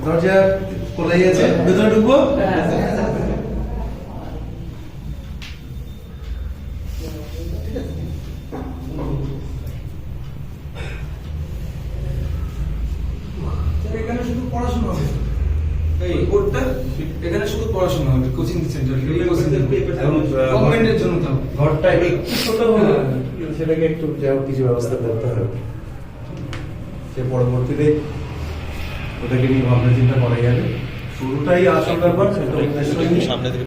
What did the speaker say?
দরজা খোলাই আছে, ভেতরে ঢুকবো। এখানে শুধু পড়াশোনা হবে, এই কোর্টটা এখানে শুধু পড়াশোনা হবে, কোচিং সেন্টার গভর্নমেন্টের জন্য। তো ঘরটা একটু ছোট হলো, সেটাকে একটু কিছু ব্যবস্থা করতে হবে। সে পরবর্তীতে ওটাকে নিয়ে ভাবনা চিন্তা করা যাবে। শুরুটাই আসল ব্যাপার, সেটা উদ্দেশ্য নিয়ে